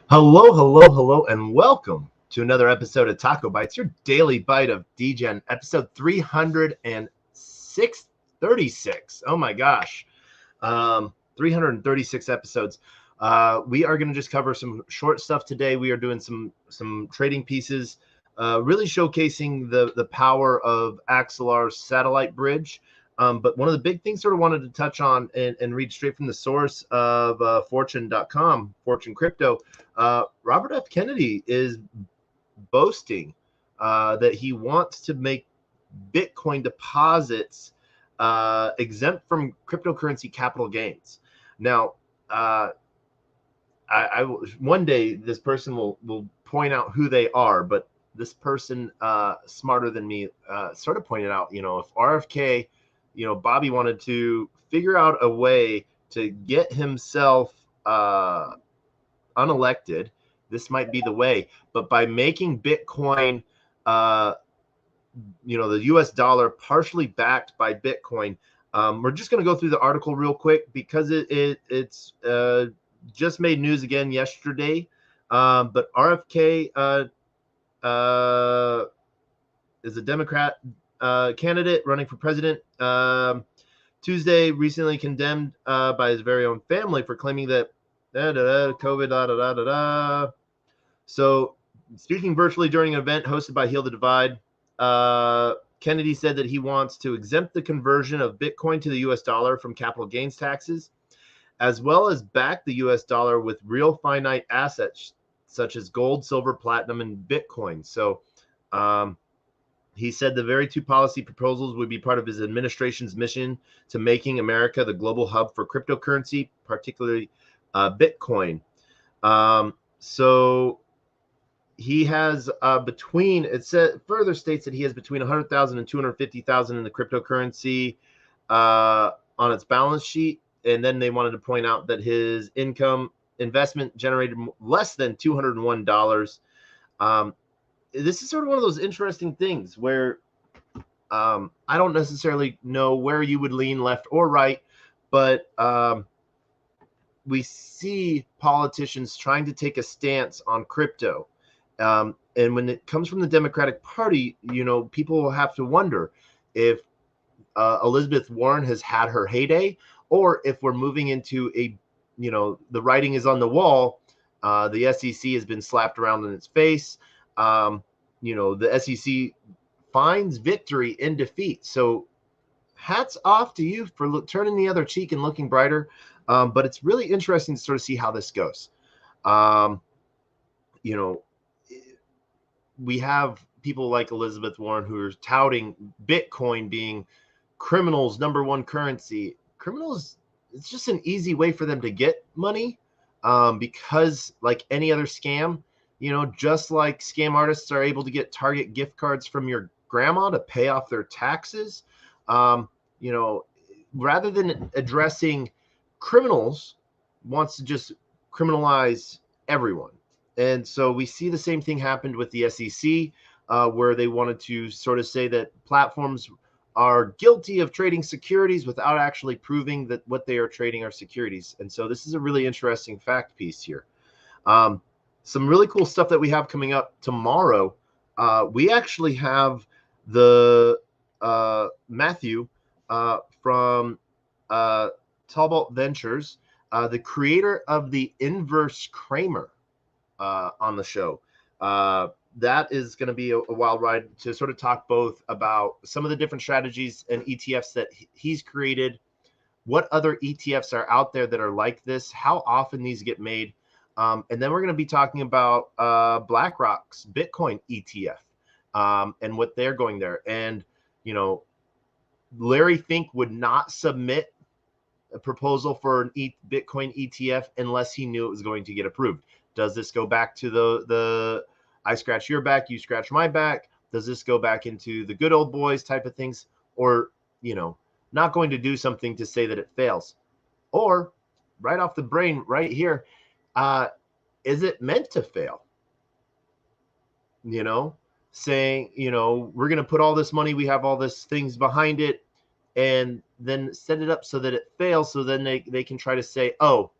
Hello, hello, hello, and welcome to another episode of TacoBytes, your daily bite of Degen, episode 336. Oh my gosh, 336 episodes. We are going to just cover some short stuff today. We are doing some trading pieces, really showcasing the power of Axelar's satellite bridge. But one of the big things sort of wanted to touch on and read straight from the source of fortune.com, Fortune Crypto. Robert F. Kennedy is boasting that he wants to make Bitcoin deposits exempt from cryptocurrency capital gains. Now, I one day this person will point out who they are, but this person smarter than me sort of pointed out, if RFK, Bobby wanted to figure out a way to get himself unelected, this might be the way. But by making Bitcoin, the US dollar partially backed by Bitcoin, we're just going to go through the article real quick because it's just made news again yesterday. But RFK is a Democrat candidate running for president. Tuesday, recently condemned by his very own family for claiming that COVID. So, speaking virtually during an event hosted by Heal the Divide, Kennedy said that he wants to exempt the conversion of Bitcoin to the US dollar from capital gains taxes, as well as back the US dollar with real finite assets such as gold, silver, platinum, and Bitcoin. So, he said the very two policy proposals would be part of his administration's mission to making America the global hub for cryptocurrency, particularly Bitcoin. So he has further states that he has between 100,000 and 250,000 in the cryptocurrency on its balance sheet. And then they wanted to point out that his income investment generated less than $201. This is sort of one of those interesting things where I don't necessarily know where you would lean left or right, but we see politicians trying to take a stance on crypto. And when it comes from the Democratic Party, people will have to wonder if Elizabeth Warren has had her heyday, or if we're moving into the writing is on the wall. The SEC has been slapped around in its face. The SEC finds victory in defeat. So hats off to you for turning the other cheek and looking brighter. But it's really interesting to sort of see how this goes. We have people like Elizabeth Warren who are touting Bitcoin being criminals' number one currency. Criminals, it's just an easy way for them to get money because, like any other scam, just like scam artists are able to get Target gift cards from your grandma to pay off their taxes, rather than addressing criminals, wants to just criminalize everyone. And so we see the same thing happened with the SEC, where they wanted to sort of say that platforms are guilty of trading securities without actually proving that what they are trading are securities. And so this is a really interesting fact piece here. Some really cool stuff that we have coming up tomorrow. We actually have the Matthew from Talbot Ventures, the creator of the Inverse Kramer, on the show. That is going to be a wild ride to sort of talk both about some of the different strategies and ETFs that he's created, what other ETFs are out there that are like this, how often these get made. And then we're going to be talking about BlackRock's Bitcoin ETF and what they're going there. And, Larry Fink would not submit a proposal for an Bitcoin ETF unless he knew it was going to get approved. Does this go back to the I scratch your back, you scratch my back? Does this go back into the good old boys type of things? Or, not going to do something to say that it fails? Or right off the brain right here, is it meant to fail? Saying, we're going to put all this money, we have all this things behind it, and then set it up so that it fails. So then they can try to say, oh,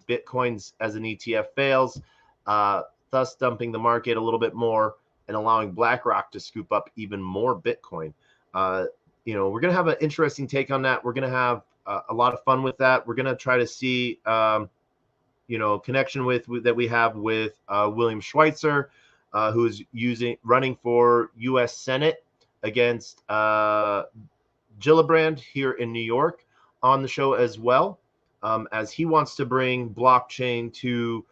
Bitcoin's as an ETF fails. thus dumping the market a little bit more and allowing BlackRock to scoop up even more Bitcoin. You know, we're going to have an interesting take on that. We're going to have a lot of fun with that. We're going to try to see, you know, connection with that we have with William Schweitzer, who is running for U.S. Senate against Gillibrand here in New York on the show as well, as he wants to bring blockchain to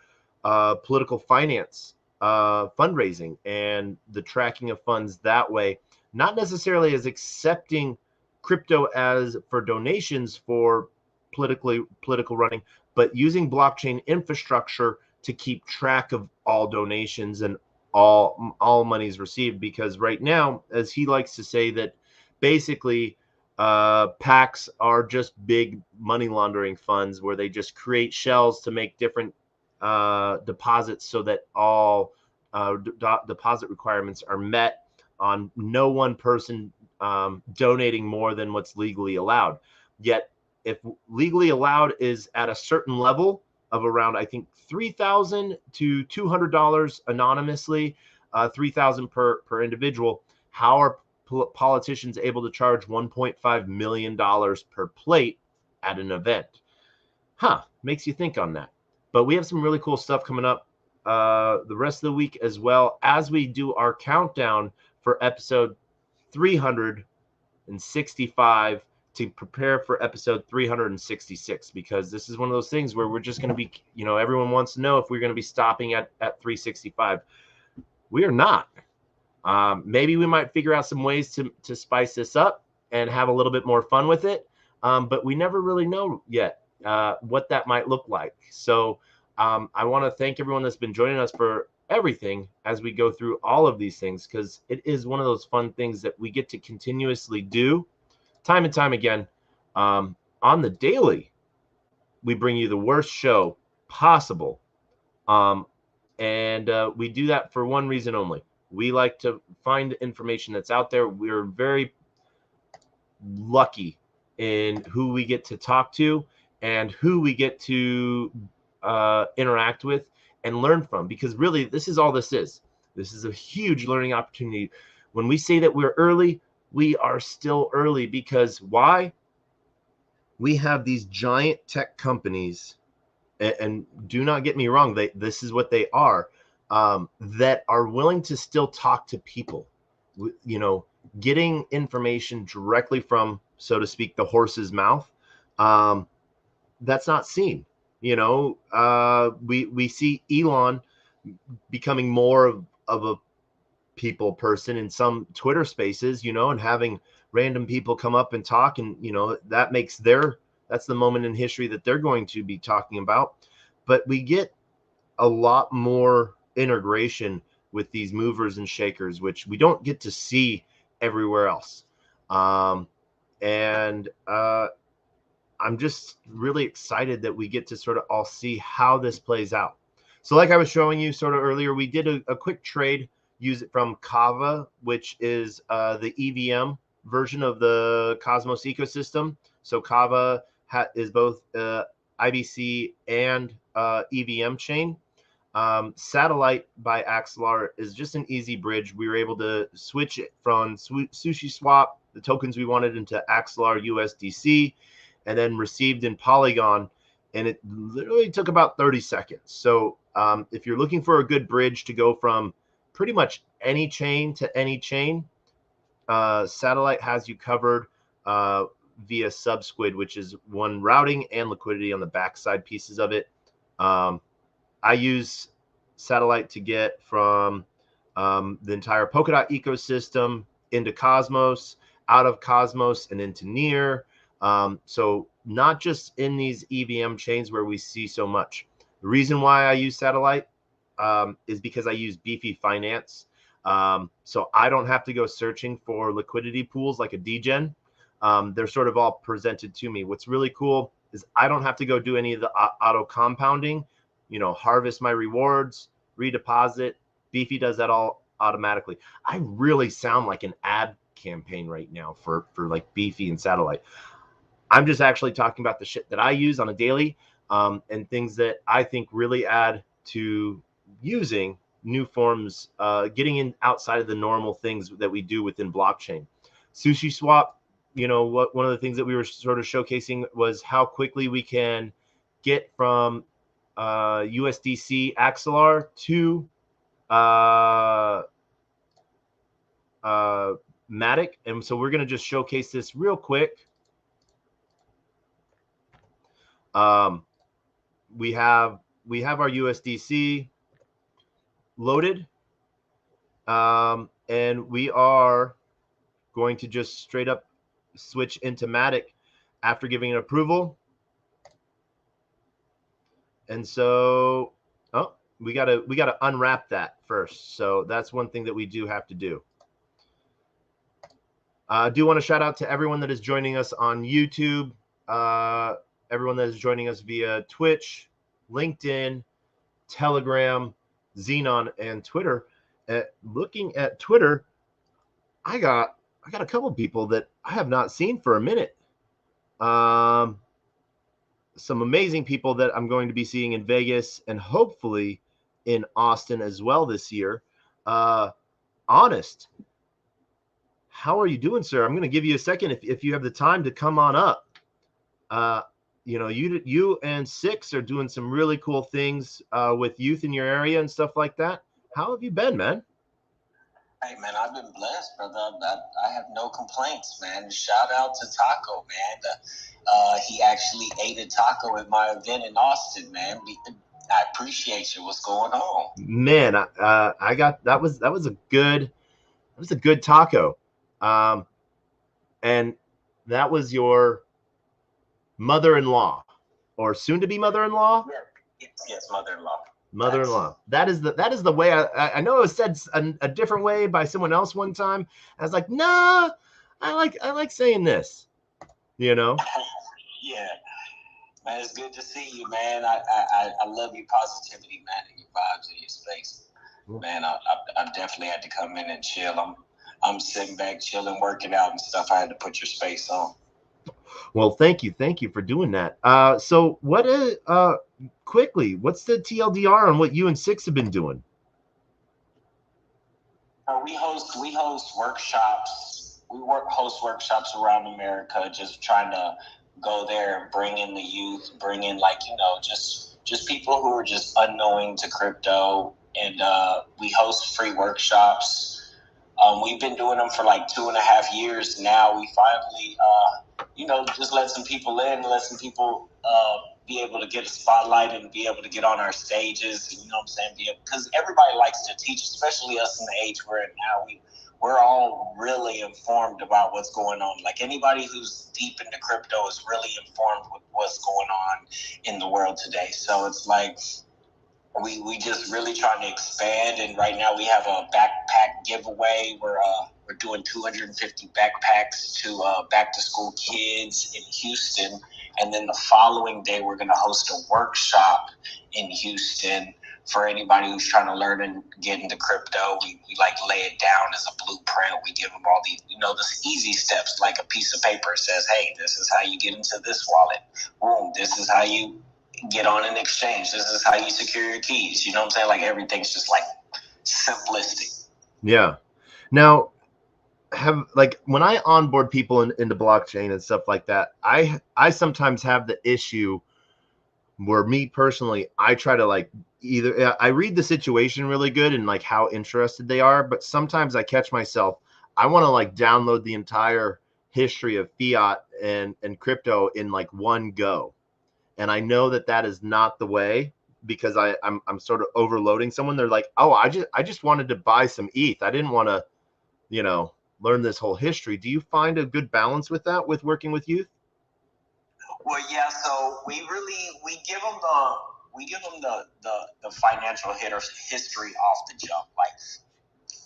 political finance, fundraising, and the tracking of funds that way, not necessarily as accepting crypto as for donations for political running, but using blockchain infrastructure to keep track of all donations and all monies received. Because right now, as he likes to say, that basically PACs are just big money laundering funds where they just create shells to make different deposits so that all deposit requirements are met on no one person donating more than what's legally allowed. Yet, if legally allowed is at a certain level of around, I think, $3,000 to $200 anonymously, $3,000 per individual, how are politicians able to charge $1.5 million per plate at an event? Makes you think on that. But we have some really cool stuff coming up the rest of the week, as well as we do our countdown for episode 365 to prepare for episode 366, because this is one of those things where we're just going to be, you know, everyone wants to know if we're going to be stopping at 365. We are not. Maybe we might figure out some ways to spice this up and have a little bit more fun with it. But we never really know yet what that might look like. So I want to thank everyone that's been joining us for everything as we go through all of these things, because it is one of those fun things that we get to continuously do time and time again. On the daily, we bring you the worst show possible. And we do that for one reason only. We like to find information that's out there. We're very lucky in who we get to talk to and who we get to interact with and learn from, because really this is all this is. This is a huge learning opportunity. When we say that we're early, we are still early. Because why? We have these giant tech companies, and do not get me wrong, this is what they are, that are willing to still talk to people, you know, getting information directly from, so to speak, the horse's mouth. That's not seen. You know, we see Elon becoming more of a people person in some Twitter spaces, you know, and having random people come up and talk, and, you know, that's the moment in history that they're going to be talking about. But we get a lot more integration with these movers and shakers, which we don't get to see everywhere else. And I'm just really excited that we get to sort of all see how this plays out. So like I was showing you sort of earlier, we did a quick trade, use it from Kava, which is the EVM version of the Cosmos ecosystem. So Kava is both IBC and EVM chain. Satellite by Axelar is just an easy bridge. We were able to switch it from SushiSwap, the tokens we wanted, into Axelar USDC, and then received in Polygon. And it literally took about 30 seconds. So if you're looking for a good bridge to go from pretty much any chain to any chain, Satellite has you covered via Subsquid, which is one routing and liquidity on the backside pieces of it. I use Satellite to get from the entire Polkadot ecosystem into Cosmos, out of Cosmos and into Near. So not just in these EVM chains where we see so much. The reason why I use Satellite is because I use Beefy Finance. So I don't have to go searching for liquidity pools like a Degen. They're sort of all presented to me. What's really cool is I don't have to go do any of the auto compounding, you know, harvest my rewards, redeposit. Beefy does that all automatically. I really sound like an ad campaign right now for like Beefy and Satellite. I'm just actually talking about the shit that I use on a daily, and things that I think really add to using new forms, getting in outside of the normal things that we do within blockchain. Sushi Swap, one of the things that we were sort of showcasing was how quickly we can get from USDC Axelar to Matic. And so we're going to just showcase this real quick. We have our USDC loaded, and we are going to just straight up switch into Matic after giving it approval. And so, we gotta unwrap that first. So that's one thing that we do have to do. I do want to shout out to everyone that is joining us on YouTube, everyone that is joining us via Twitch, LinkedIn, Telegram, Xenon, and Twitter. Looking at Twitter, I got a couple people that I have not seen for a minute. Some amazing people that I'm going to be seeing in Vegas and hopefully in Austin as well this year. Honest, how are you doing, sir? I'm going to give you a second if you have the time to come on up. You and Six are doing some really cool things with youth in your area and stuff like that. How have you been, man? Hey, man, I've been blessed, brother. I have no complaints, man. Shout out to Taco, man. He actually ate a taco at my event in Austin, man. I appreciate you. What's going on, man? I got that was a good taco, and that was your mother-in-law or soon-to-be mother-in-law. Yes, mother-in-law. Mother-in-law. That is the way. I know it was said a different way by someone else one time. I was like, nah, I like saying this, Yeah, man, it's good to see you, man. I love your positivity, man, and your vibes in your space. Man, I definitely had to come in and chill. I'm sitting back, chilling, working out and stuff. I had to put your space on. Well, thank you for doing that. So what quickly, what's the TLDR on what you and Six have been doing? We host workshops. We host workshops around America, just trying to go there and bring in the youth, bring in just people who are just unknowing to crypto, and we host free workshops. We've been doing them for like 2.5 years now. We finally, just let some people in, let some people be able to get a spotlight and be able to get on our stages. You know what I'm saying? Because everybody likes to teach, especially us in the age we're in now. We're all really informed about what's going on. Like anybody who's deep into crypto is really informed with what's going on in the world today. So it's like we just really trying to expand, and right now we have a backpack giveaway. We're doing 250 backpacks to back to school kids in Houston, and then the following day we're going to host a workshop in Houston for anybody who's trying to learn and get into crypto. We like lay it down as a blueprint. We give them all the the easy steps, like a piece of paper says, hey, this is how you get into this wallet. Boom, this is how you get on an exchange. This is how you secure your keys. You know what I'm saying? Like everything's just like simplistic. Yeah. Now, when I onboard people into blockchain and stuff like that, I sometimes have the issue where me personally, I try to either I read the situation really good and like how interested they are, but sometimes I catch myself, I want to download the entire history of fiat and crypto in one go. And I know that is not the way, because I'm sort of overloading someone. They're like, oh, I just wanted to buy some ETH. I didn't want to, learn this whole history. Do you find a good balance with that, with working with youth? Well, yeah. So we give them the financial history off the jump. Like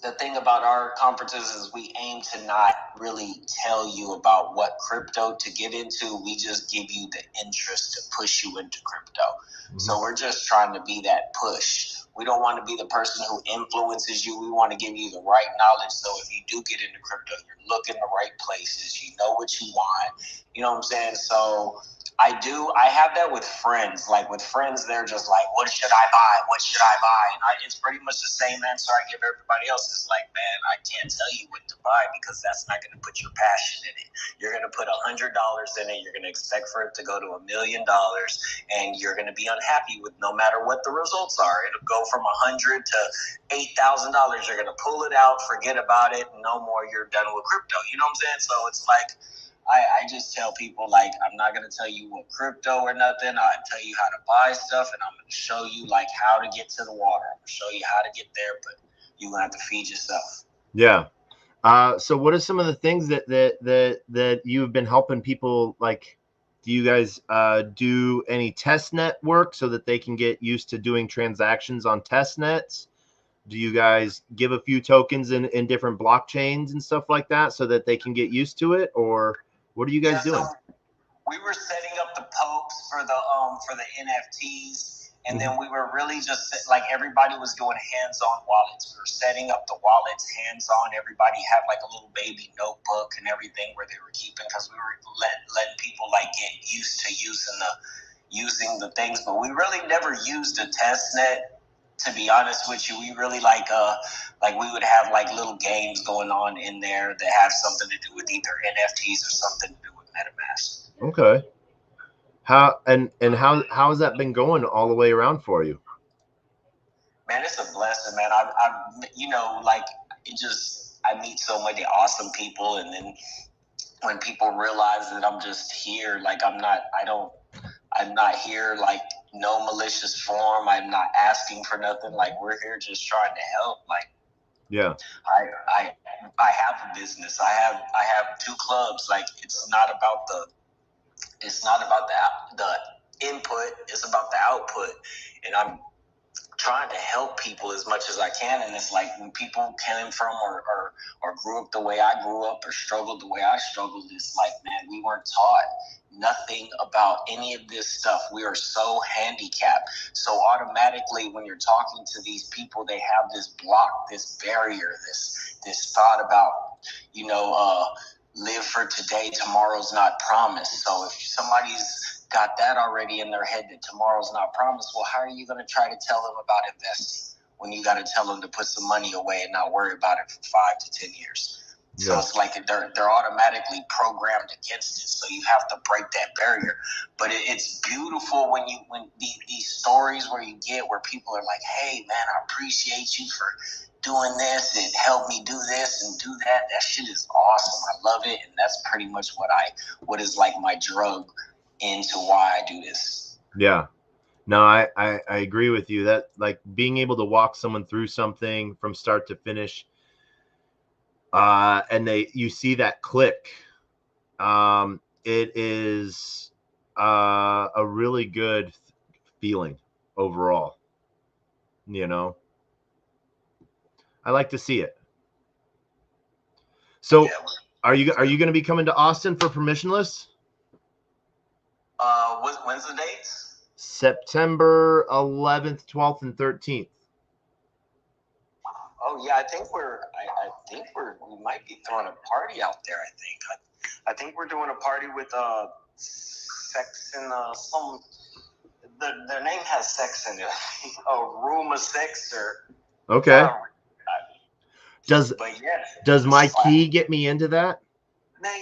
the thing about our conferences is we aim to not really tell you about what crypto to get into. We just give you the interest to push you into crypto. Mm-hmm. So we're just trying to be that push. We don't want to be the person who influences you. We want to give you the right knowledge. So if you do get into crypto, you're looking the right places. You know what you want. You know what I'm saying? So I do. I have that with friends. Like with friends, they're just like, "What should I buy? What should I buy?" And it's pretty much the same answer I give everybody else. It's like, man, I can't tell you what to buy because that's not going to put your passion in it. You're going to put $100 in it. You're going to expect for it to go to $1 million, and you're going to be unhappy with no matter what the results are. It'll go from $100 to $8,000. You're going to pull it out, forget about it, no more. You're done with crypto. You know what I'm saying? So it's like. I just tell people, like, I'm not going to tell you what crypto or nothing. I'll tell you how to buy stuff, and I'm going to show you, like, how to get to the water. I'm going to show you how to get there, but you're going to have to feed yourself. Yeah. So what are some of the things that you've been helping people, like, do you guys do any test net work so that they can get used to doing transactions on test nets? Do you guys give a few tokens in different blockchains and stuff like that so that they can get used to it? Or what are you guys doing? So we were setting up the popes for the NFTs, and then we were really just like everybody was doing hands-on wallets. We were setting up the wallets hands-on. Everybody had like a little baby notebook and everything where they were keeping, because we were letting people like get used to using the things. But we really never used a test net. To be honest with you, we really like we would have like little games going on in there that have something to do with either NFTs or something to do with MetaMask. Okay. How has that been going all the way around for you? Man, it's a blessing, man. I meet so many awesome people, and then when people realize that I'm just here, like I'm not here like no malicious form. I'm not asking for nothing. Like we're here just trying to help. Like yeah, I have a business. I have 2 clubs. Like it's not about the input. It's about the output, and I'm trying to help people as much as I can. And it's like when people came from or grew up the way I grew up or struggled the way I struggled, it's like, man, we weren't taught nothing about any of this stuff. We are so handicapped. So automatically when you're talking to these people, they have this block, this barrier, this thought about, live for today, tomorrow's not promised. So if somebody's got that already in their head that tomorrow's not promised, well, how are you going to try to tell them about investing when you got to tell them to put some money away and not worry about it for 5 to 10 years? So it's like they're automatically programmed against it. So you have to break that barrier. But it's beautiful when these stories where you get where people are like, hey, man, I appreciate you for doing this and help me do this and do that. That shit is awesome. I love it. And that's pretty much what is like my drug into why I do this. Yeah. No, I agree with you that like being able to walk someone through something from start to finish, and you see that click, it is a really good feeling overall. I like to see it. So yeah. Are you going to be coming to Austin for Permissionless? When's the dates? September 11th, 12th, and 13th. Oh yeah, I think we might be throwing a party out there. I think we're doing a party with sex and some. Their name has sex in it. A room of sex or. Okay. Does my key get me into that? Man,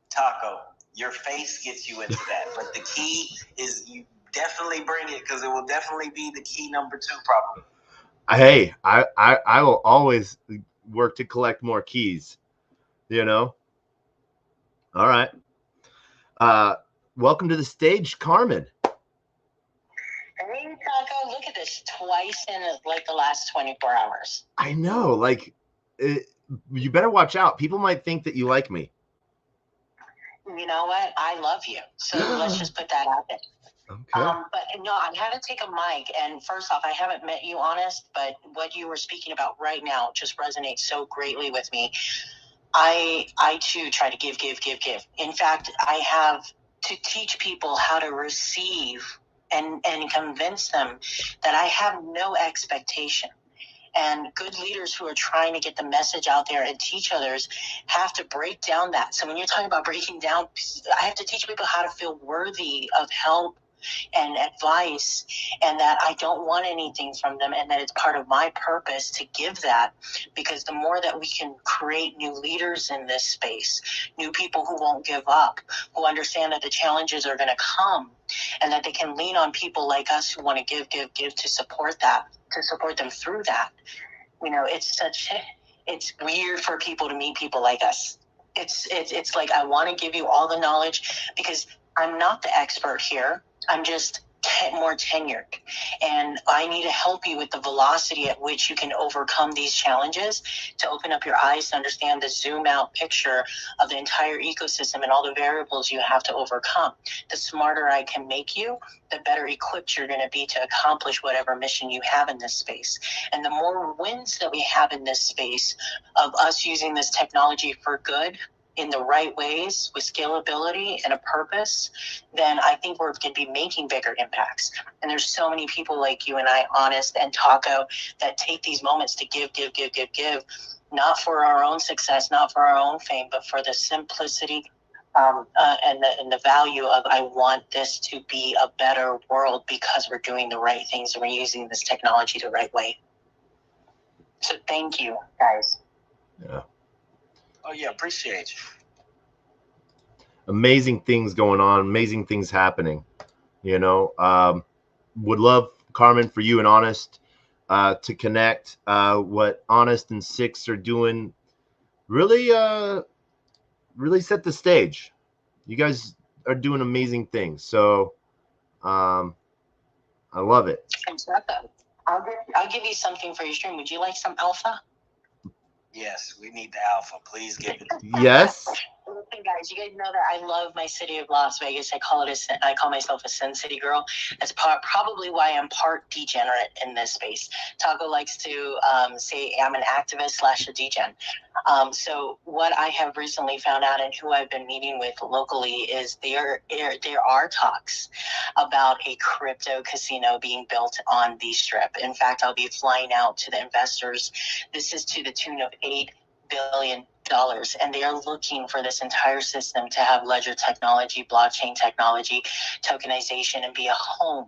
Taco. Your face gets you into that, but the key is you definitely bring it because it will definitely be the key number 2 probably. Hey, I will always work to collect more keys, All right. Welcome to the stage, Carmen. Hey, Taco, look at this. Twice in like the last 24 hours. I know. Like, you better watch out. People might think that you like me. You know what? I love you. So let's just put that out there. Okay. But no, I haven't taken a mic. And first off, I haven't met you, honest, but what you were speaking about right now just resonates so greatly with me. I too try to give. In fact, I have to teach people how to receive and convince them that I have no expectation. And good leaders who are trying to get the message out there and teach others have to break down that. So when you're talking about breaking down, I have to teach people how to feel worthy of help and advice, and that I don't want anything from them, and that it's part of my purpose to give that, because the more that we can create new leaders in this space, new people who won't give up, who understand that the challenges are going to come, and that they can lean on people like us who want to give to support that, to support them through that. You know, it's weird for people to meet people like us. It's like, I want to give you all the knowledge because I'm not the expert here. I'm just more tenured, and I need to help you with the velocity at which you can overcome these challenges, to open up your eyes to understand the zoom out picture of the entire ecosystem and all the variables you have to overcome. The smarter I can make you, the better equipped you're going to be to accomplish whatever mission you have in this space. And the more wins that we have in this space of us using this technology for good, in the right ways, with scalability and a purpose, then I think we're going to be making bigger impacts. And there's so many people like you and I, Honest and Taco, that take these moments to give, not for our own success, not for our own fame, but for the simplicity and the value of, I want this to be a better world because we're doing the right things and we're using this technology the right way. So thank you, guys. Yeah. Oh yeah, appreciate you. Amazing things going on, amazing things happening. You know, would love, Carmen, for you and Honest to connect. What Honest and Six are doing really really set the stage. You guys are doing amazing things. So I love it. I'll give you something for your stream. Would you like some alpha? Yes, we need the alpha. Please give it. Yes. Listen, guys, you guys know that I love my city of Las Vegas. I call myself a Sin City girl. That's probably why I'm part degenerate in this space. Taco likes to say I'm an activist / a degen. So what I have recently found out, and who I've been meeting with locally, is there are talks about a crypto casino being built on the Strip. In fact, I'll be flying out to the investors. This is to the tune of $8 billion, and they are looking for this entire system to have ledger technology, blockchain technology, tokenization, and be a home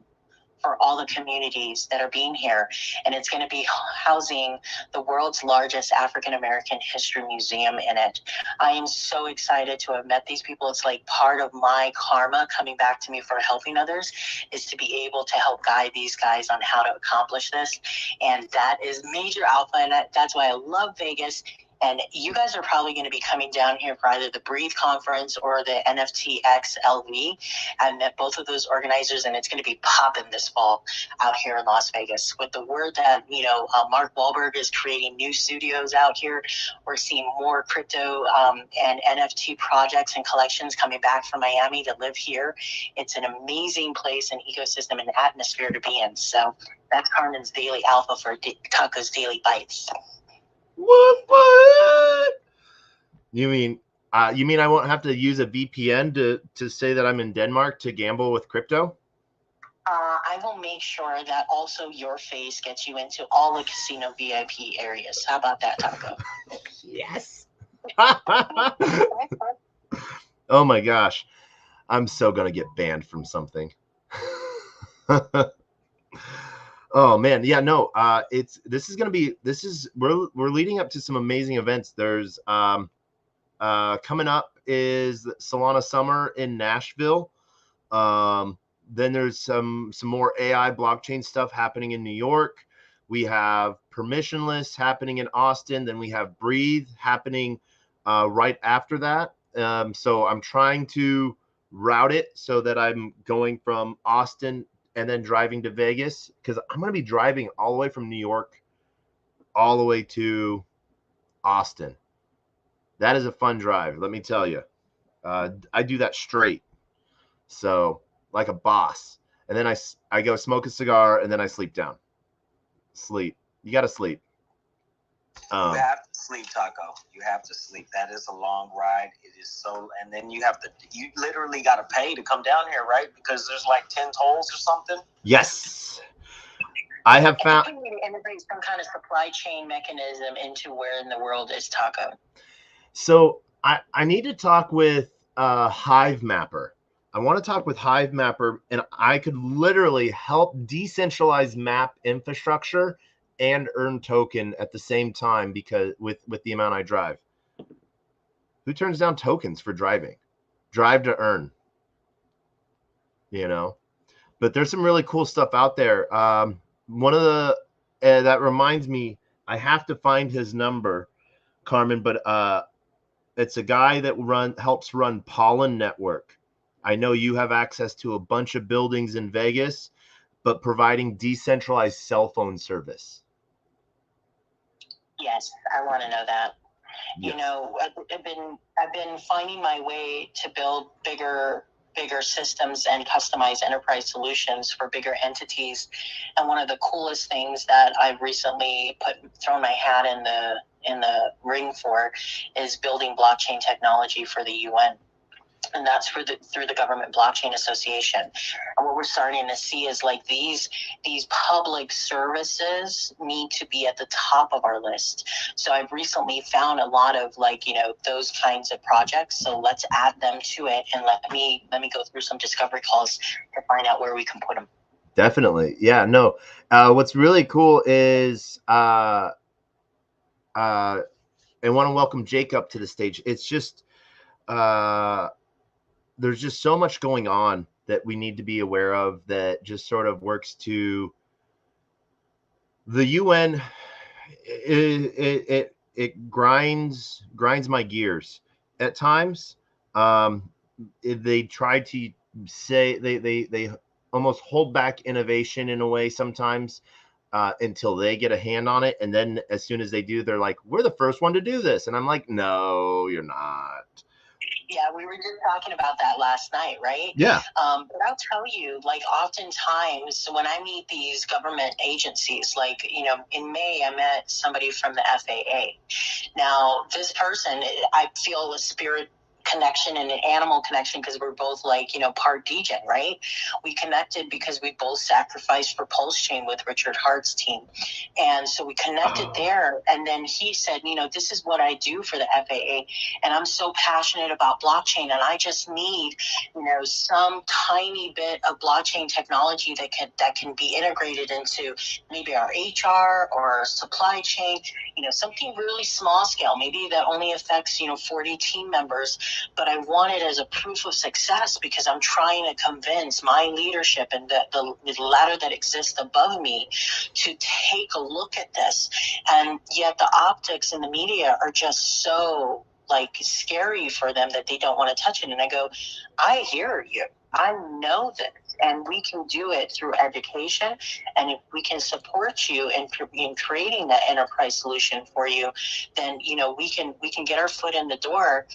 for all the communities that are being here. And it's going to be housing the world's largest African-American history museum in it. I am so excited to have met these people. It's like part of my karma coming back to me for helping others, is to be able to help guide these guys on how to accomplish this. And that is major alpha, and that's why I love Vegas. And you guys are probably going to be coming down here for either the Breathe conference or the NFTX LV. I met both of those organizers, and it's going to be popping this fall out here in Las Vegas. With the word that, Mark Wahlberg is creating new studios out here, we're seeing more crypto and NFT projects and collections coming back from Miami to live here. It's an amazing place and ecosystem and atmosphere to be in. So that's Carmen's Daily Alpha for Taco's Daily Bites. What? You mean I won't have to use a VPN to say that I'm in Denmark to gamble with crypto? I will make sure that also your face gets you into all the casino VIP areas. How about that, Taco? Yes. Oh my gosh. I'm so going to get banned from something. Oh man, yeah, no, we're leading up to some amazing events. There's coming up is Solana Summer in Nashville. Then there's some more AI blockchain stuff happening in New York. We have Permissionless happening in Austin. Then we have Breathe happening right after that. So I'm trying to route it so that I'm going from Austin and then driving to Vegas, because I'm going to be driving all the way from New York all the way to Austin. That is a fun drive, let me tell you. I do that straight, so like a boss. And then I go smoke a cigar, and then I sleep down. Sleep. You got to sleep. You have to sleep, Taco. You have to sleep. That is a long ride. It is so, and then you literally got to pay to come down here, right? Because there's like 10 tolls or something. Yes. I have found. I think we need to integrate some kind of supply chain mechanism into where in the world is taco. So I need to talk with Hive Mapper. I want to talk with Hive Mapper, and I could literally help decentralize map infrastructure and earn token at the same time, because with the amount I drive. Who turns down tokens for driving? Drive to earn. You know, but there's some really cool stuff out there. One of the that reminds me, I have to find his number, Carmen, but it's a guy that helps run Pollen Network. I know you have access to a bunch of buildings in Vegas, but providing decentralized cell phone service. Yes, I want to know that. Yes. You know, I've been finding my way to build bigger systems and customize enterprise solutions for bigger entities. And one of the coolest things that I've recently thrown my hat in the ring for is building blockchain technology for the UN. And that's through the Government Blockchain Association. And what we're starting to see is like these public services need to be at the top of our list. So I've recently found a lot of those kinds of projects. So let's add them to it, and let me go through some discovery calls to find out where we can put them. Definitely. Yeah, no. What's really cool is I want to welcome Jake up to the stage. It's just there's just so much going on that we need to be aware of that just sort of works to the UN. It grinds my gears at times. They try to say they almost hold back innovation in a way sometimes until they get a hand on it, and then as soon as they do, they're like, we're the first one to do this, and I'm like, no, you're not. Yeah, we were just talking about that last night, right? Yeah. But I'll tell you, like, oftentimes when I meet these government agencies, like, you know, in May, I met somebody from the FAA. Now, this person, I feel a spirit connection and an animal connection because we're both part Degen, right? We connected because we both sacrificed for Pulse Chain with Richard Hart's team. And so we connected there. And then he said, this is what I do for the FAA. And I'm so passionate about blockchain. And I just need, some tiny bit of blockchain technology that can be integrated into maybe our HR or our supply chain, something really small scale, maybe that only affects, 40 team members. But I want it as a proof of success because I'm trying to convince my leadership and the ladder that exists above me to take a look at this. And yet the optics in the media are just so scary for them that they don't want to touch it. And I go, I hear you. I know this. And we can do it through education. And if we can support you in creating that enterprise solution for you, then, we can get our foot in the door.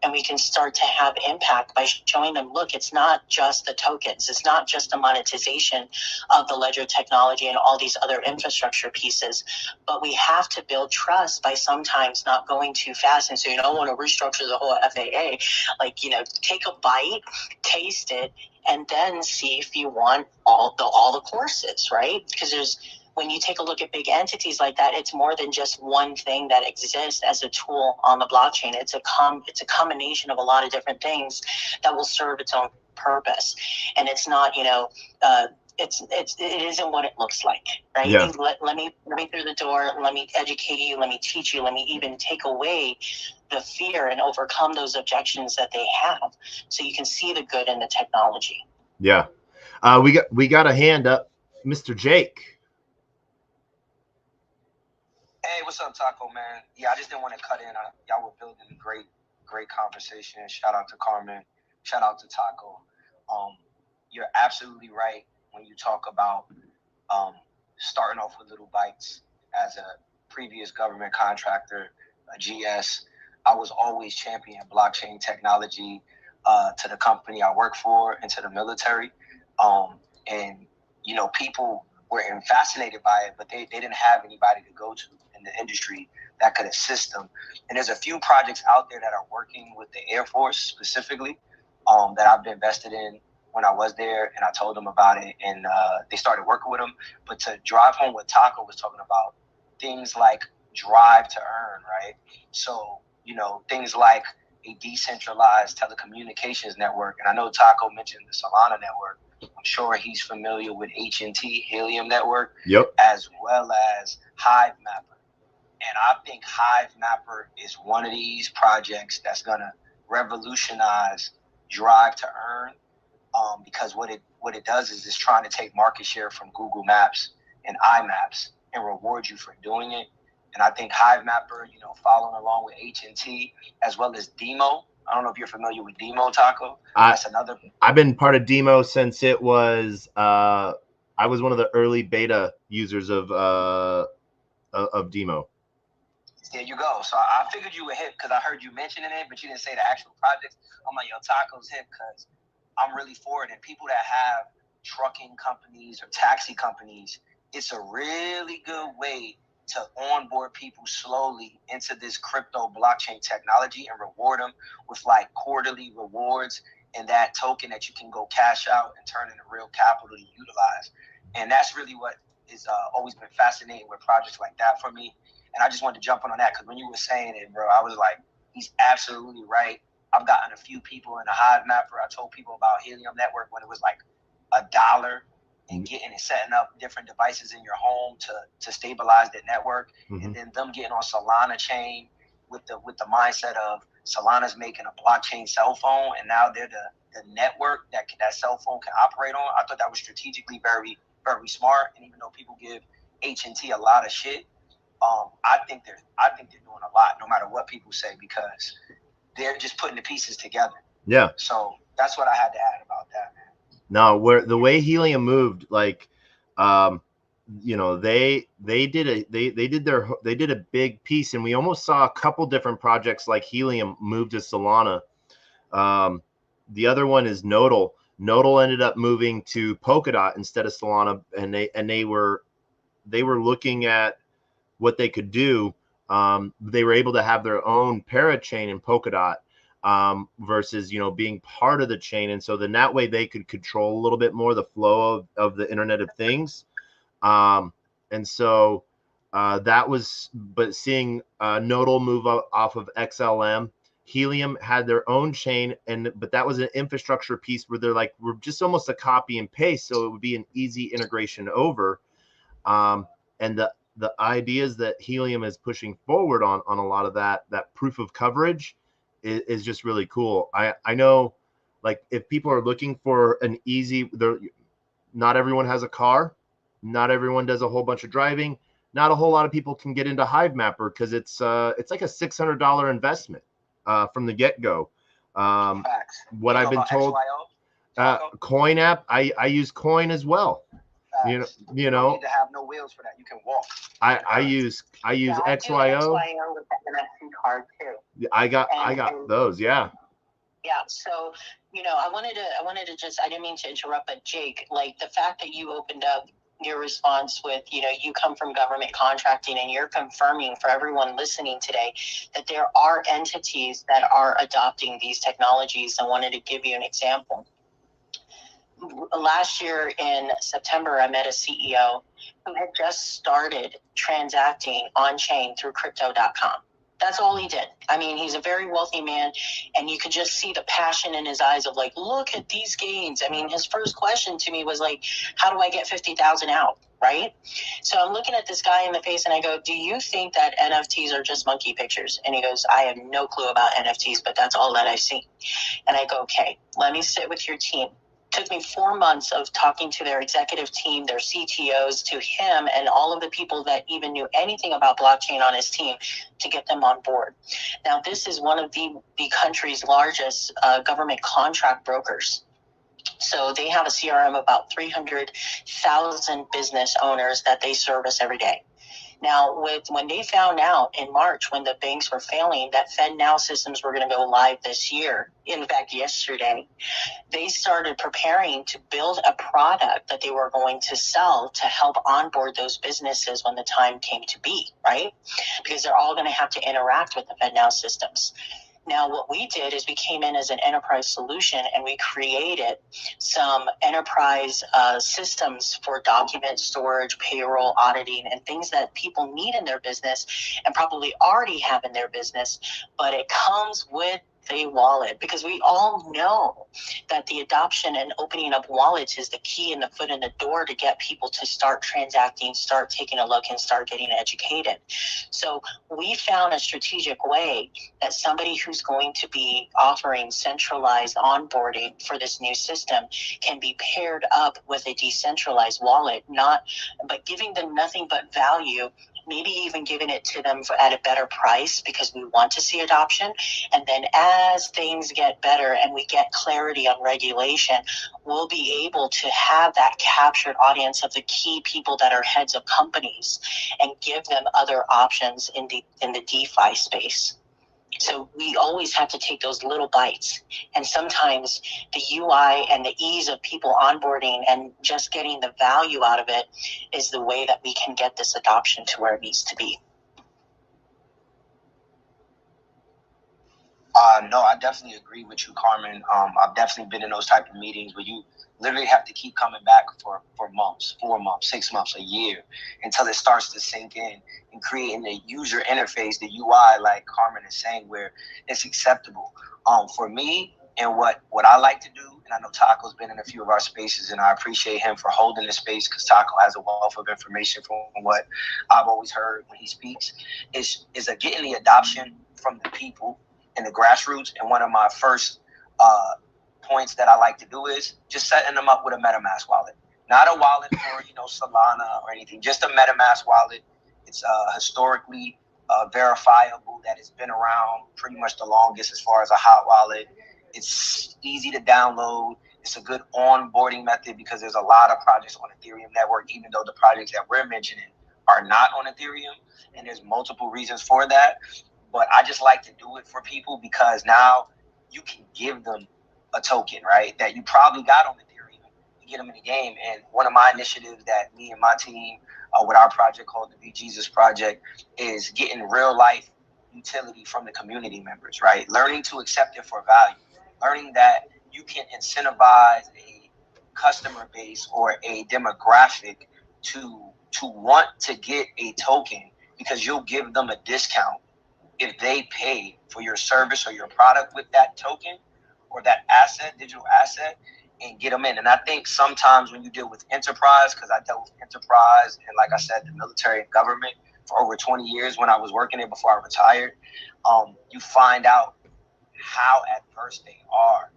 And we can start to have impact by showing them, look, it's not just the tokens. It's not just the monetization of the ledger technology and all these other infrastructure pieces. But we have to build trust by sometimes not going too fast. And so you don't want to restructure the whole FAA. Take a bite, taste it, and then see if you want all the courses, right? Because when you take a look at big entities like that, it's more than just one thing that exists as a tool on the blockchain. It's a combination of a lot of different things that will serve its own purpose. And it's not, it isn't what it looks like, right? Yeah. Let me through the door. Let me educate you. Let me teach you. Let me even take away the fear and overcome those objections that they have, so you can see the good in the technology. Yeah. We got a hand up, Mr. Jake. Hey, what's up, Taco, man? Yeah, I just didn't want to cut in. Y'all were building a great conversation. Shout out to Carmen. Shout out to Taco. You're absolutely right when you talk about starting off with little bites. As a previous government contractor, a GS, I was always championing blockchain technology to the company I work for and to the military. And, people were fascinated by it, but they didn't have anybody to go to in the industry that could assist them. And there's a few projects out there that are working with the Air Force specifically that I've been invested in when I was there, and I told them about it, and they started working with them. But to drive home what Taco was talking about, things like drive to earn, right? So, things like a decentralized telecommunications network. And I know Taco mentioned the Solana network. I'm sure he's familiar with HNT, Helium Network, as well as Hive Mapper. And I think Hive Mapper is one of these projects that's going to revolutionize drive to earn, because what it does is it's trying to take market share from Google Maps and iMaps and reward you for doing it. And I think Hive Mapper, following along with HNT, as well as Demo. I don't know if you're familiar with Demo, Taco. That's another. I've been part of Demo since it was. I was one of the early beta users of Demo. There you go. So I figured you were hip because I heard you mentioning it, but you didn't say the actual projects. I'm like, yo, Taco's hip because I'm really for it. And people that have trucking companies or taxi companies, it's a really good way to onboard people slowly into this crypto blockchain technology and reward them with like quarterly rewards and that token that you can go cash out and turn into real capital to utilize. And that's really what is always been fascinating with projects like that for me. And I just wanted to jump on that because when you were saying it, bro, I was like, he's absolutely right. I've gotten a few people in the Hive Mapper. I told people about Helium Network when it was like $1 and getting and setting up different devices in your home to stabilize that network. And then them getting on Solana chain with the mindset of Solana's making a blockchain cell phone, and now they're the network that cell phone can operate on. I thought that was strategically very, very smart. And even though people give HNT a lot of shit, I think they're doing a lot, no matter what people say, because they're just putting the pieces together. Yeah. So that's what I had to add about that, man. No, where the way Helium moved, like, they did a big piece, and we almost saw a couple different projects like Helium move to Solana. The other one is Nodal. Nodal ended up moving to Polkadot instead of Solana, and they were looking at what they could do. They were able to have their own parachain in Polkadot versus, being part of the chain. And so then that way they could control a little bit more the flow of the Internet of Things. And so that was, but seeing Nodal move off of XLM, Helium had their own chain, but that was an infrastructure piece where they're like, we're just almost a copy and paste. So it would be an easy integration over. And the ideas that Helium is pushing forward on a lot of that proof of coverage is just really cool. I know, like, if people are looking for an easy, not everyone has a car, not everyone does a whole bunch of driving, not a whole lot of people can get into Hive Mapper because it's like a $600 investment from the get-go. What I've been told, Coin app, I use Coin as well. You know, need to have no wheels for that. You can walk. I use XYO. XYO with the NFC card too. I got those. Yeah. Yeah. So, I wanted to just, I didn't mean to interrupt, but Jake, like the fact that you opened up your response with, you come from government contracting, and you're confirming for everyone listening today that there are entities that are adopting these technologies. I wanted to give you an example. Last year in September, I met a CEO who had just started transacting on-chain through crypto.com. That's all he did. I mean, he's a very wealthy man, and you could just see the passion in his eyes of like, look at these gains. I mean, his first question to me was like, how do I get 50,000 out? Right? So I'm looking at this guy in the face and I go, do you think that NFTs are just monkey pictures? And he goes, I have no clue about NFTs, but that's all that I've seen. And I go, okay, let me sit with your team. Took me 4 months of talking to their executive team, their CTOs, to him and all of the people that even knew anything about blockchain on his team to get them on board. Now, this is one of the country's largest government contract brokers. So they have a CRM of about 300,000 business owners that they service every day. Now, when they found out in March, when the banks were failing, that FedNow systems were going to go live this year, in fact, yesterday, they started preparing to build a product that they were going to sell to help onboard those businesses when the time came to be, right? Because they're all going to have to interact with the FedNow systems. Now, what we did is we came in as an enterprise solution and we created some enterprise systems for document storage, payroll, auditing, and things that people need in their business and probably already have in their business, but it comes with a wallet, because we all know that the adoption and opening up wallets is the key and the foot in the door to get people to start transacting, start taking a look, and start getting educated. So we found a strategic way that somebody who's going to be offering centralized onboarding for this new system can be paired up with a decentralized wallet, but giving them nothing but value, maybe even giving it to them at a better price, because we want to see adoption. And then as things get better and we get clarity on regulation, we'll be able to have that captured audience of the key people that are heads of companies and give them other options in the DeFi space. So we always have to take those little bites. And sometimes the UI and the ease of people onboarding and just getting the value out of it is the way that we can get this adoption to where it needs to be. No, I definitely agree with you, Carmen. I've definitely been in those type of meetings where you literally have to keep coming back for months, 4 months, 6 months, a year, until it starts to sink in and creating the user interface, the UI, like Carmen is saying, where it's acceptable. For me, and what I like to do, and I know Taco's been in a few of our spaces, and I appreciate him for holding the space, because Taco has a wealth of information from what I've always heard when he speaks, is getting the adoption from the people and the grassroots. And one of my first points that I like to do is just setting them up with a MetaMask wallet. Not a wallet for, Solana or anything, just a MetaMask wallet. It's historically verifiable, that it's been around pretty much the longest as far as a hot wallet. It's easy to download. It's a good onboarding method, because there's a lot of projects on Ethereum network, even though the projects that we're mentioning are not on Ethereum, and there's multiple reasons for that. But I just like to do it for people, because now you can give them a token, right, that you probably got on Ethereum, to get them in the game. And one of my initiatives that me and my team, with our project called the Be Jesus Project, is getting real life utility from the community members, right? Learning to accept it for value, learning that you can incentivize a customer base or a demographic to want to get a token, because you'll give them a discount if they pay for your service or your product with that token or that asset, digital asset, and get them in. And I think sometimes when you deal with enterprise, because I dealt with enterprise and, like I said, the military and government for over 20 years when I was working there before I retired, you find out how adverse they are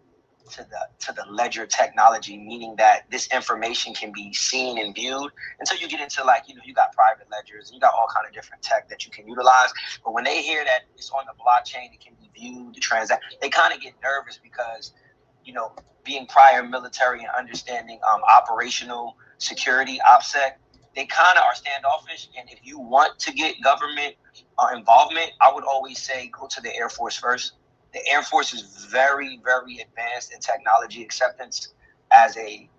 to the ledger technology, meaning that this information can be seen and viewed, until you get into, like, you got private ledgers and you got all kind of different tech that you can utilize. But when they hear that it's on the blockchain, it can be viewed, the transact, they kind of get nervous, because, being prior military and understanding operational security, OPSEC, they kind of are standoffish. And if you want to get government involvement, I would always say go to the Air Force first. The Air Force is very, very advanced in technology acceptance as a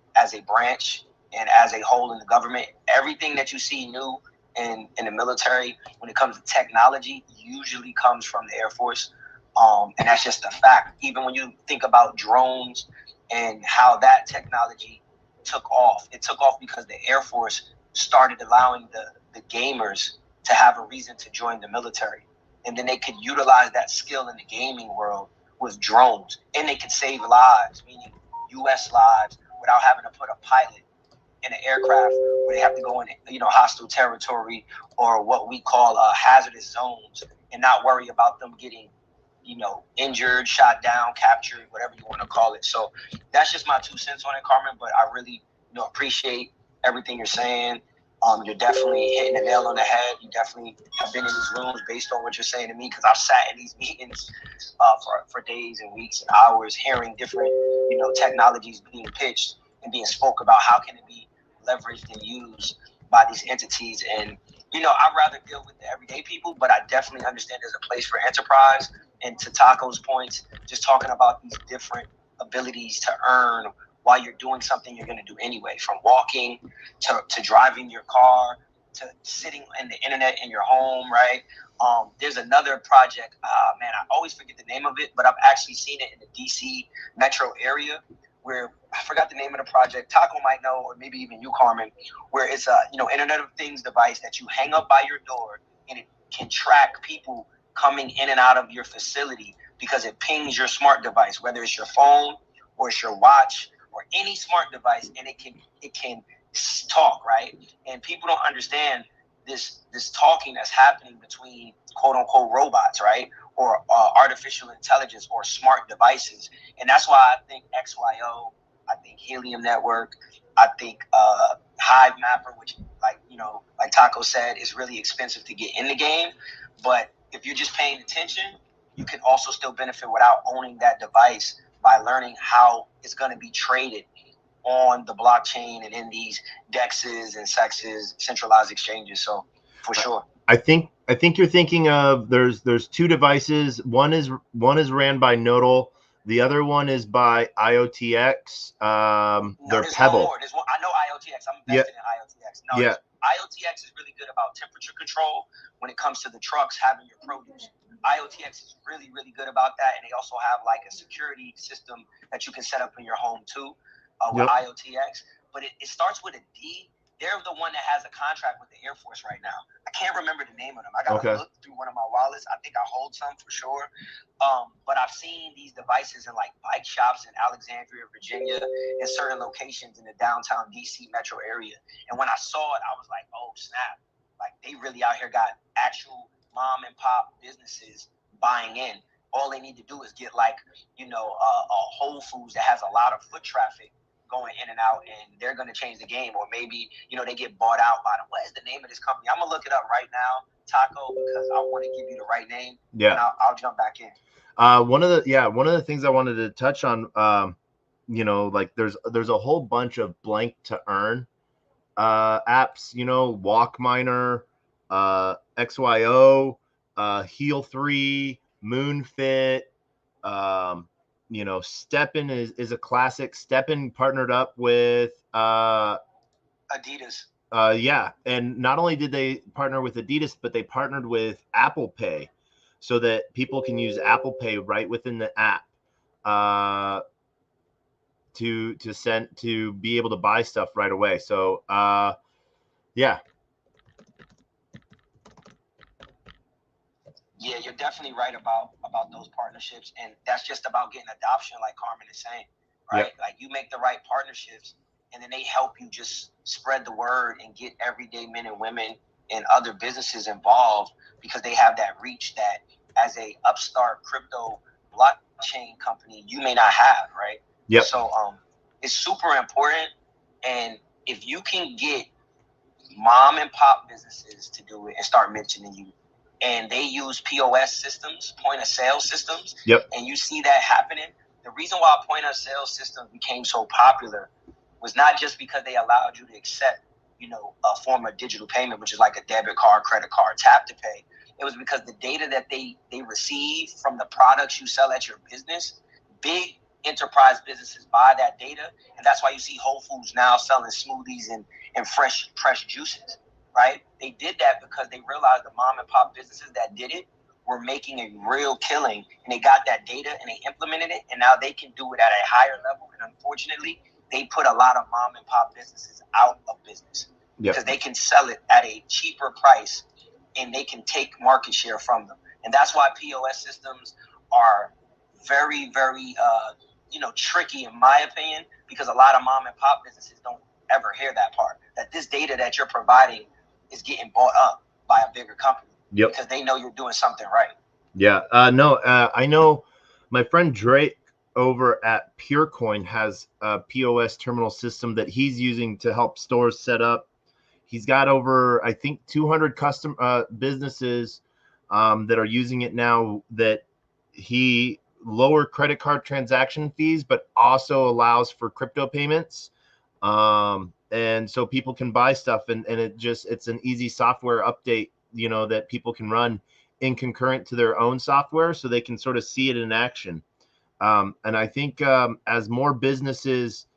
branch and as a whole in the government. Everything that you see new in the military, when it comes to technology, usually comes from the Air Force. And that's just a fact. Even when you think about drones and how that technology took off, it took off because the Air Force started allowing the gamers to have a reason to join the military. And then they could utilize that skill in the gaming world with drones. And they could save lives, meaning U.S. lives, without having to put a pilot in an aircraft where they have to go in, hostile territory or what we call hazardous zones, and not worry about them getting, injured, shot down, captured, whatever you want to call it. So that's just my 2 cents on it, Carmen. But I really, appreciate everything you're saying. You're definitely hitting the nail on the head. You definitely have been in these rooms based on what you're saying to me, because I've sat in these meetings for days and weeks and hours, hearing different, technologies being pitched and being spoke about. How can it be leveraged and used by these entities? And, I'd rather deal with the everyday people, but I definitely understand there's a place for enterprise. And to Taco's points, just talking about these different abilities to earn while you're doing something you're going to do anyway, from walking to driving your car to sitting in the internet in your home, right? There's another project. Man, I always forget the name of it, but I've actually seen it in the DC metro area where I forgot the name of the project. Taco might know, or maybe even you, Carmen, where it's a Internet of Things device that you hang up by your door, and it can track people coming in and out of your facility because it pings your smart device, whether it's your phone or it's your watch or any smart device, and it can talk, right? And people don't understand this talking that's happening between quote unquote robots, right? Or artificial intelligence or smart devices. And that's why I think XYO, I think Helium Network, I think Hive Mapper, which like Taco said, is really expensive to get in the game. But if you're just paying attention, you can also still benefit without owning that device by learning how it's going to be traded on the blockchain and in these dexes and sexes, centralized exchanges. So for sure. I think you're thinking of there's two devices. One is ran by Nodal. The other one is by IOTX. They're Pebble. There's one, I know IOTX. I'm invested in IOTX. No, yeah. IOTX is really good about temperature control when it comes to the trucks having your produce. IOTX is really, really good about that. And they also have like a security system that you can set up in your home too with IOTX. But it starts with a D. They're the one that has a contract with the Air Force right now. I can't remember the name of them. I got to look through one of my wallets. I think I hold some for sure. But I've seen these devices in like bike shops in Alexandria, Virginia, and certain locations in the downtown DC metro area. And when I saw it, I was like, oh, snap. Like they really out here got actual mom and pop businesses buying in. All they need to do is get like, a Whole Foods that has a lot of foot traffic going in and out, and they're going to change the game. Or maybe, they get bought out by what is the name of this company? I'm going to look it up right now, Taco, because I want to give you the right name. Yeah. And I'll jump back in. One of the things I wanted to touch on, like there's a whole bunch of blank to earn apps, Walkminer, XYO, Heal3, Moonfit, Steppen is a classic. Steppen partnered up with Adidas. And not only did they partner with Adidas, but they partnered with Apple Pay so that people can use Apple Pay right within the app to be able to buy stuff right away. So yeah. Yeah, you're definitely right about those partnerships, and that's just about getting adoption, like Carmen is saying, right? Yep. Like you make the right partnerships, and then they help you just spread the word and get everyday men and women and other businesses involved because they have that reach that as a upstart crypto blockchain company you may not have, right? Yep. So it's super important, and if you can get mom and pop businesses to do it and start mentioning you, and they use POS systems, point of sale systems, yep, and you see that happening. The reason why point of sale systems became so popular was not just because they allowed you to accept, a form of digital payment, which is like a debit card, credit card, tap to pay. It was because the data that they receive from the products you sell at your business, big enterprise businesses buy that data, and that's why you see Whole Foods now selling smoothies and fresh juices. Right? They did that because they realized the mom and pop businesses that did it were making a real killing, and they got that data and they implemented it, and now they can do it at a higher level. And unfortunately, they put a lot of mom and pop businesses out of business because they can sell it at a cheaper price and they can take market share from them. And that's why POS systems are very, very, tricky in my opinion, because a lot of mom and pop businesses don't ever hear that part, that this data that you're providing is getting bought up by a bigger company because they know you're doing something right. Yeah. I know my friend Drake over at PureCoin has a POS terminal system that he's using to help stores set up. He's got over, I think, 200 custom businesses that are using it now, that he lower credit card transaction fees, but also allows for crypto payments. And so people can buy stuff, and it's an easy software update, that people can run in concurrent to their own software so they can sort of see it in action. And I think as more businesses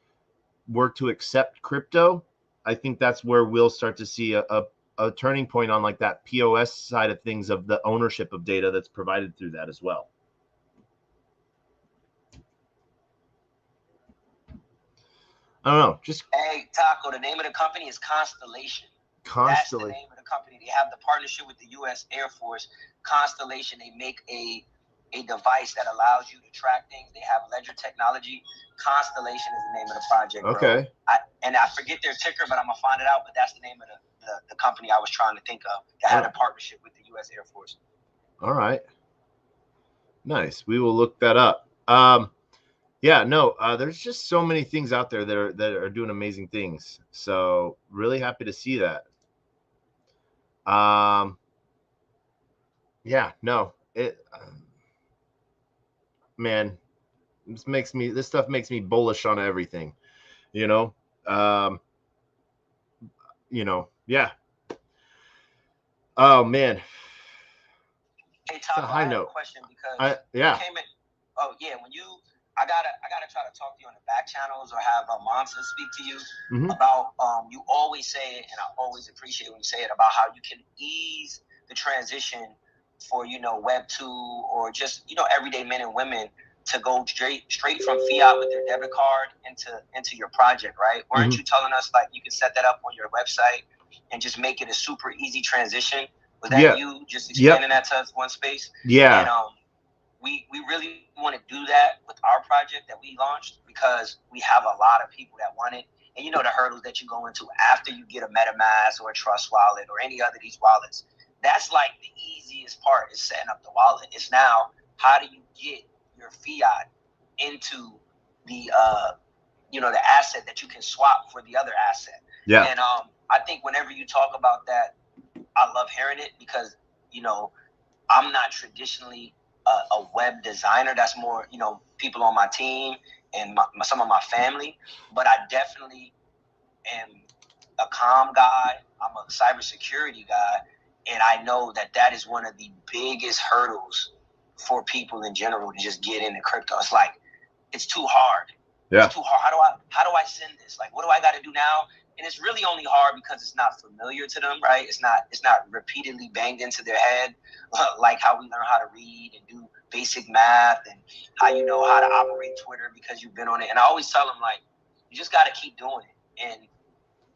work to accept crypto, I think that's where we'll start to see a a turning point on like that POS side of things, of the ownership of data that's provided through that as well. I don't know. Just hey, Taco. The name of the company is Constellation. That's the name of the company. They have the partnership with the U.S. Air Force. Constellation. They make a device that allows you to track things. They have ledger technology. Constellation is the name of the project, bro. Okay. I forget their ticker, but I'm gonna find it out. But that's the name of the company I was trying to think of that had a partnership with the U.S. Air Force. All right. Nice. We will look that up. Yeah, no, there's just so many things out there that are doing amazing things. So really happy to see that. Yeah, no, man, this stuff makes me bullish on everything, you know. Yeah. Oh man. Hey, Taco, I have a question because yeah. I gotta try to talk to you on the back channels or have Monster speak to you about you always say it, and I always appreciate when you say it about how you can ease the transition for Web 2 or just everyday men and women to go straight from fiat with their debit card into your project, right? Weren't you telling us like you can set that up on your website and just make it a super easy transition? Was that you just explaining that to us one space? Yeah. And we really want to do that with our project that we launched because we have a lot of people that want it. And the hurdles that you go into after you get a MetaMask or a Trust wallet or any other of these wallets. That's like the easiest part is setting up the wallet. It's now how do you get your fiat into the the asset that you can swap for the other asset. Yeah. And I think whenever you talk about that, I love hearing it because I'm not traditionally a web designer. That's more people on my team and some of my family, but I definitely am a comm guy. I'm a cybersecurity guy, and I know that is one of the biggest hurdles for people in general to just get into crypto. It's like it's too hard. Yeah. It's too hard. How do I send this? Like, what do I got to do now? And it's really only hard because it's not familiar to them, right? It's not repeatedly banged into their head, like how we learn how to read and do basic math and how you know how to operate Twitter because you've been on it. And I always tell them, like, you just got to keep doing it. And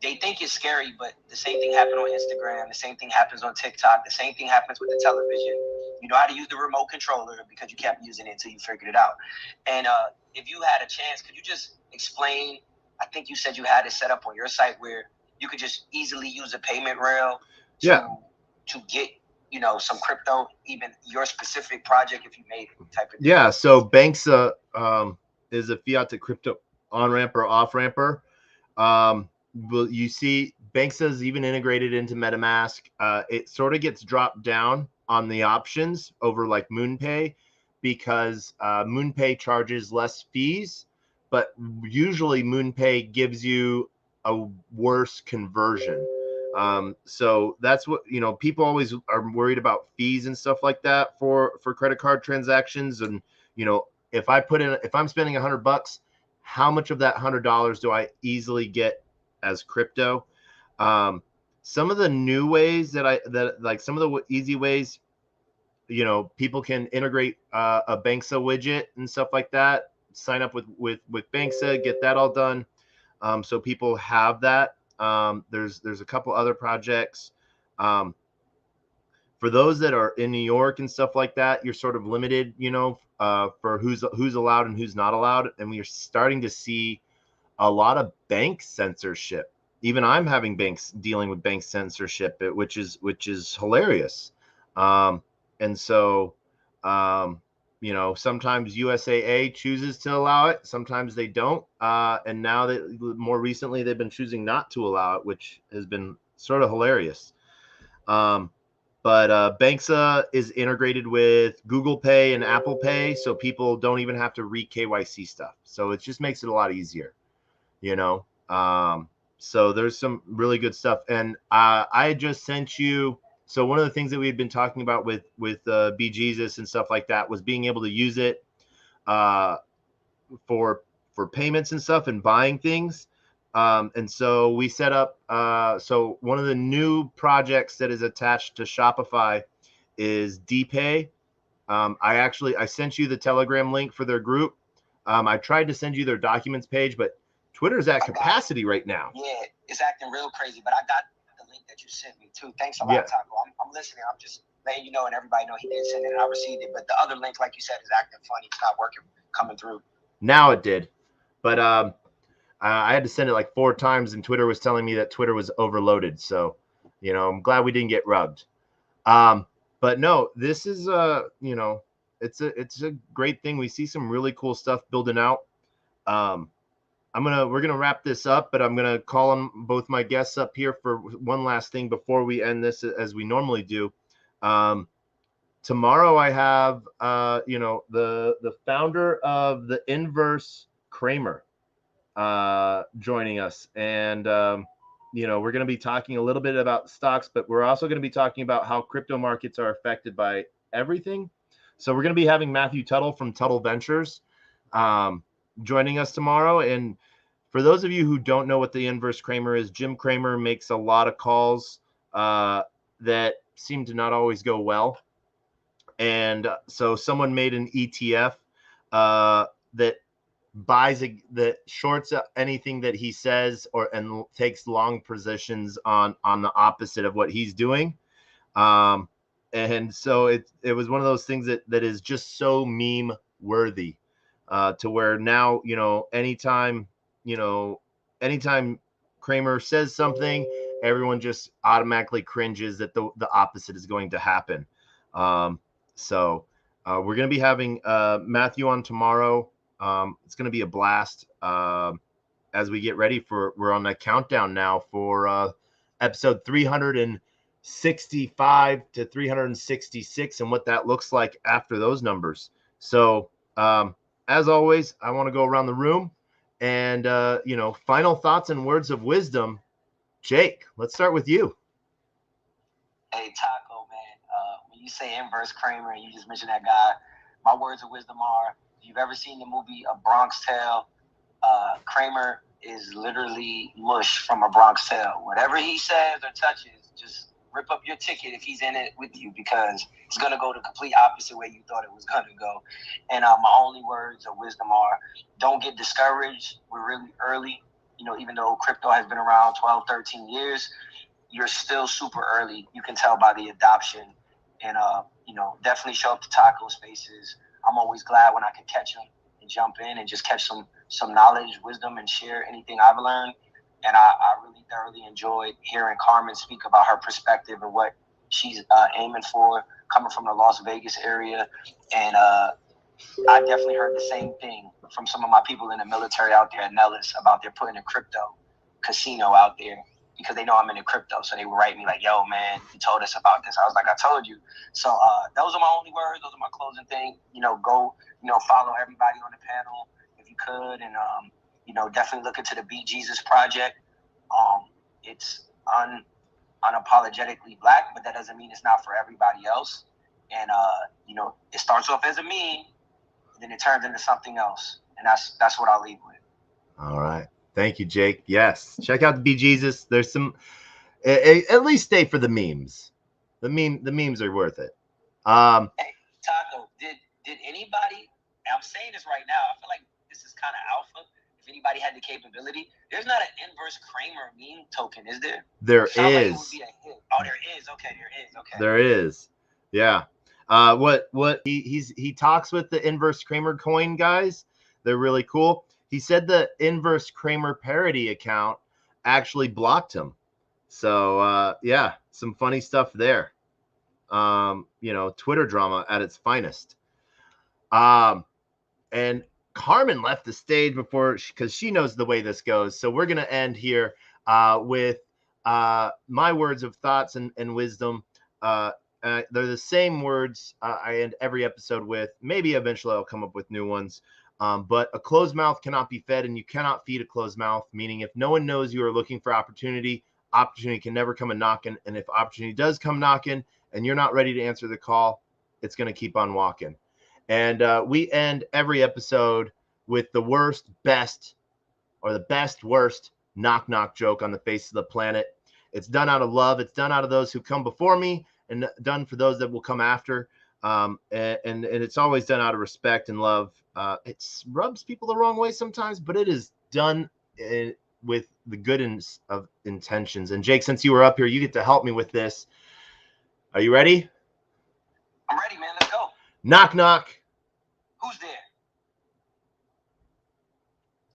they think it's scary, but the same thing happened on Instagram. The same thing happens on TikTok. The same thing happens with the television. You know how to use the remote controller because you kept using it until you figured it out. And if you had a chance, could you just explain? I think you said you had it set up on your site where you could just easily use a payment rail to get some crypto, even your specific project if you made it type of thing. Yeah. So Banksa is a fiat to crypto on ramp or off ramper. Well, you see Banksa is even integrated into MetaMask. It sort of gets dropped down on the options over like MoonPay because MoonPay charges less fees, but usually MoonPay gives you a worse conversion. So that's what, people always are worried about fees and stuff like that for credit card transactions. And, if I'm spending $100, how much of that $100 do I easily get as crypto? Some of the new ways some of the easy ways, people can integrate a Banksa widget and stuff like that. Sign up with Banksa, get that all done. So people have that. There's a couple other projects. For those that are in New York and stuff like that, you're sort of limited, for who's allowed and who's not allowed. And we are starting to see a lot of bank censorship. Even I'm having banks dealing with bank censorship, which is hilarious. And so, sometimes USAA chooses to allow it, sometimes they don't. And now that more recently they've been choosing not to allow it, which has been sort of hilarious. But Banksa is integrated with Google Pay and Apple Pay, so people don't even have to re-KYC stuff. So it just makes it a lot easier, So there's some really good stuff. And I just sent you. So one of the things that we had been talking about with BJesus and stuff like that was being able to use it for payments and stuff and buying things. And so we set up, so one of the new projects that is attached to Shopify is DPay. I sent you the Telegram link for their group. I tried to send you their documents page, but Twitter's at capacity right now. Yeah, it's acting real crazy, but I got the link that you sent me too. Thanks a lot, Taco. I'm listening. I'm just letting you know, and everybody know he did send it and I received it. But the other link, like you said, is acting funny. It's not working, coming through. Now it did. But I had to send it like 4 times, and Twitter was telling me that Twitter was overloaded. So, I'm glad we didn't get rubbed. But no, this is it's a great thing. We see some really cool stuff building out. We're gonna wrap this up, but I'm gonna call on both my guests up here for one last thing before we end this, as we normally do. Tomorrow I have the founder of the Inverse, Kramer, joining us, and we're going to be talking a little bit about stocks, but we're also going to be talking about how crypto markets are affected by everything. So we're going to be having Matthew Tuttle from Tuttle Ventures joining us tomorrow. And for those of you who don't know what the Inverse Kramer is, Jim Cramer makes a lot of calls that seem to not always go well. And so someone made an ETF that that shorts anything that he says, and takes long positions on the opposite of what he's doing. And so it was one of those things that is just so meme worthy, to where now, anytime Kramer says something, everyone just automatically cringes that the opposite is going to happen. So we're going to be having Matthew on tomorrow. It's going to be a blast as we get ready we're on the countdown now for episode 365 to 366 and what that looks like after those numbers. So as always, I want to go around the room and, final thoughts and words of wisdom. Jake, let's start with you. Hey, Taco, man. When you say Inverse Kramer and you just mentioned that guy, my words of wisdom are, if you've ever seen the movie A Bronx Tale, Kramer is literally mush from A Bronx Tale. Whatever he says or touches, just rip up your ticket if he's in it with you, because it's going to go the complete opposite way you thought it was going to go. And my only words of wisdom are, don't get discouraged. We're really early. Even though crypto has been around 12, 13 years, you're still super early. You can tell by the adoption. And, definitely show up to Taco Spaces. I'm always glad when I can catch them and jump in and just catch some knowledge, wisdom, and share anything I've learned. And I really thoroughly enjoyed hearing Carmen speak about her perspective and what she's aiming for, coming from the Las Vegas area. And I definitely heard the same thing from some of my people in the military out there at Nellis about they're putting a crypto casino out there, because they know I'm into crypto. So they would write me like, yo, man, you told us about this. I was like, I told you. So those are my only words. Those are my closing thing. Go, follow everybody on the panel if you could. And, definitely look into the Beat Jesus Project. It's unapologetically Black, but that doesn't mean it's not for everybody else. And, it starts off as a meme, then it turns into something else. And that's what I'll leave with. All right. Thank you, Jake. Yes. Check out the Be Jesus. There's some, at least stay for the memes. The memes are worth it. Hey, Taco, did anybody, I'm saying this right now, I feel like this is kind of alpha. If anybody had the capability, there's not an Inverse Kramer meme token, is there? There is. Like it would be a hit. Oh, there is. Okay, there is. Okay. There is. Yeah. What he talks with the Inverse Kramer coin guys. They're really cool. He said the Inverse Kramer parody account actually blocked him. So yeah, some funny stuff there. Twitter drama at its finest. And Carmen left the stage because she knows the way this goes. So we're gonna end here with my words of thoughts and wisdom. They're the same words I end every episode with. Maybe eventually I'll come up with new ones. But a closed mouth cannot be fed, and you cannot feed a closed mouth, meaning if no one knows you are looking for opportunity can never come a knocking. And if opportunity does come knocking and you're not ready to answer the call, it's going to keep on walking. And we end every episode with the worst, best, or the best, worst knock knock joke on the face of the planet. It's done out of love. It's done out of those who come before me, and done for those that will come after. And it's always done out of respect and love. It rubs people the wrong way sometimes, but it is done with the good of intentions. And Jake, since you were up here, you get to help me with this. Are you ready? I'm ready, man. Let's go. Knock knock. Who's there?